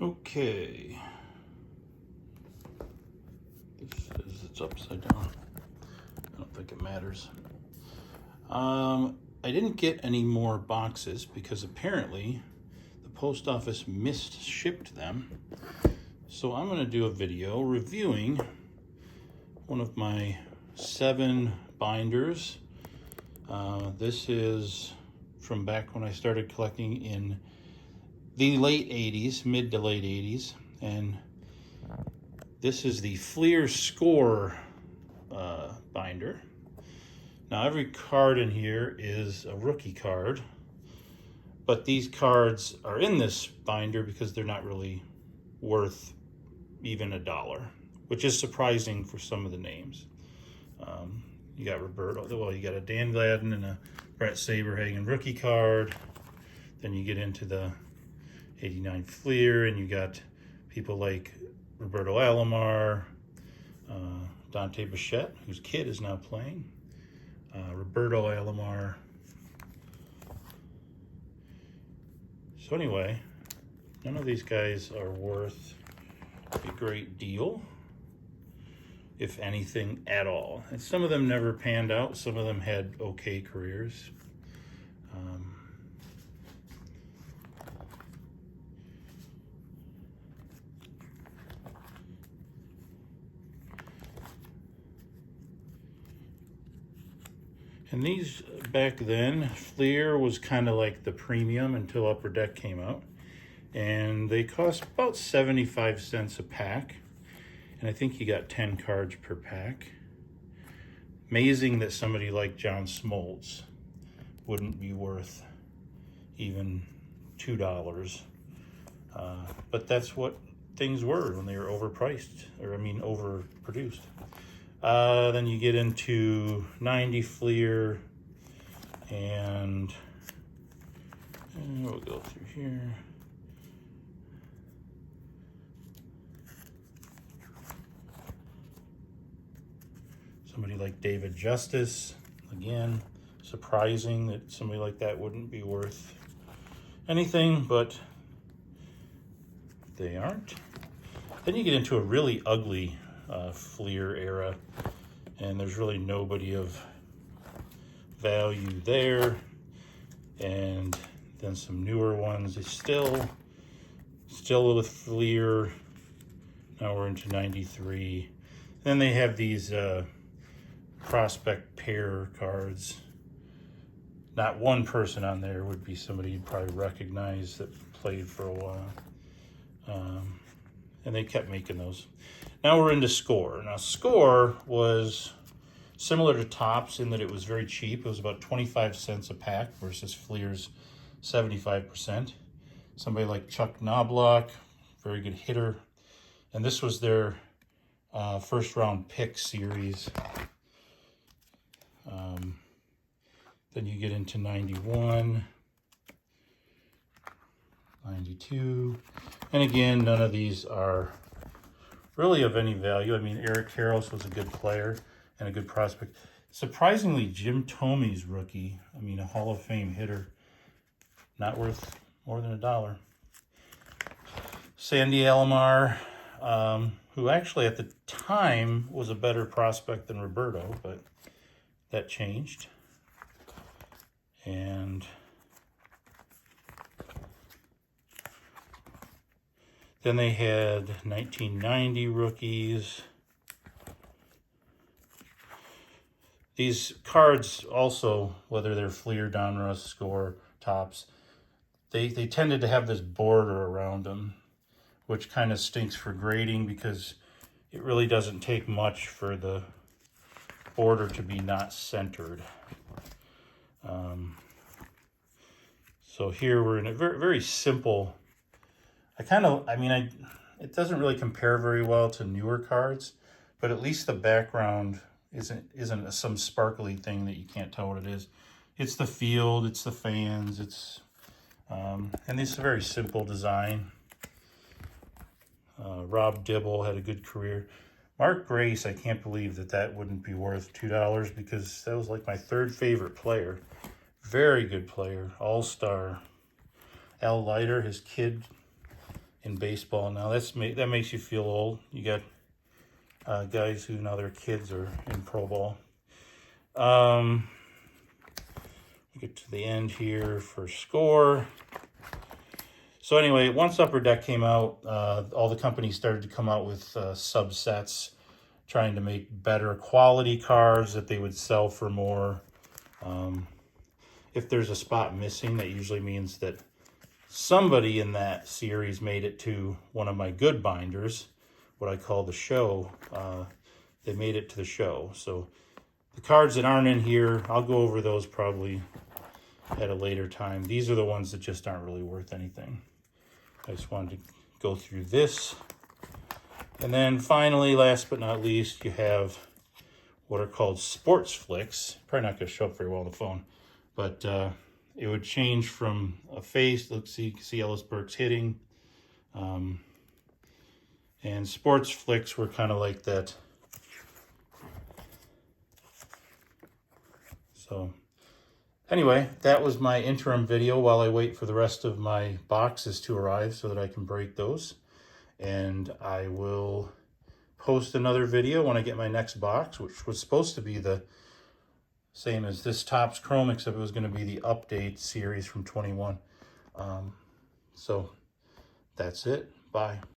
Okay. This says it's upside down. I don't think it matters. I didn't get any more boxes because apparently the post office misshipped them. So I'm going to do a video reviewing one of my 7 binders. This is from back when I started collecting in the late 80s, mid to late 80s. And this is the Fleer Score binder. Now every card in here is a rookie card, but these cards are in this binder because they're not really worth even $1, which is surprising for some of the names. You got Roberto, well, you got a Dan Gladden and a Brett Saberhagen rookie card. Then you get into the 89 Fleer, and you got people like Roberto Alomar, Dante Bichette, whose kid is now playing, Roberto Alomar. So anyway, none of these guys are worth a great deal, if anything at all. And some of them never panned out. Some of them had okay careers. And these, back then, Fleer was kind of like the premium until Upper Deck came out. And they cost about 75 cents a pack. And I think you got 10 cards per pack. Amazing that somebody like John Smoltz wouldn't be worth even $2. But that's what things were when they were overpriced, or I mean overproduced. Then you get into 90 Fleer, and we'll go through here. Somebody like David Justice, again, surprising that somebody like that wouldn't be worth anything, but they aren't. Then you get into a really ugly Fleer era, and there's really nobody of value there. And then some newer ones is still with Fleer. Now we're into 93. Then they have these prospect pair cards. Not one person on there would be somebody you'd probably recognize that played for a while. And they kept making those. Now we're into Score. Now Score was similar to Topps in that it was very cheap. It was about 25 cents a pack versus Fleer's 75%. Somebody like Chuck Knobloch, very good hitter. And this was their first round pick series. Then you get into 91, 92. And again, none of these are really of any value. I mean, Eric Karros was a good player and a good prospect. Surprisingly, Jim Thome's rookie, I mean, a Hall of Fame hitter, not worth more than $1. Sandy Alomar, who actually at the time was a better prospect than Roberto, but that changed. And then they had 1990 rookies. These cards also, whether they're Fleer, Donruss, Score, Topps, they tended to have this border around them, which kind of stinks for grading because it really doesn't take much for the border to be not centered. So here we're in a very, very simple. It doesn't really compare very well to newer cards, but at least the background isn't some sparkly thing that you can't tell what it is. It's the field, it's the fans, and it's a very simple design. Rob Dibble had a good career. Mark Grace, I can't believe that wouldn't be worth $2 because that was like my 3rd favorite player. Very good player, all-star. Al Leiter, his kid in baseball now. That makes you feel old. You got guys who now their kids are in pro ball. We get to the end here for score. So anyway, once Upper Deck came out, all the companies started to come out with subsets, trying to make better quality cars that they would sell for more. If there's a spot missing, that usually means that somebody in that series made it to one of my good binders, what I call the show. They made it to the show. So the cards that aren't in here, I'll go over those probably at a later time. These are the ones that just aren't really worth anything. I just wanted to go through this. And then finally, last but not least, you have what are called sports flicks. Probably not going to show up very well on the phone, but it would change from a face. Let's see, Ellis Burks hitting. And sports flicks were kind of like that. So anyway, that was my interim video while I wait for the rest of my boxes to arrive so that I can break those. And I will post another video when I get my next box, which was supposed to be the same as this Topps Chrome, except it was going to be the update series from 21. So that's it. Bye.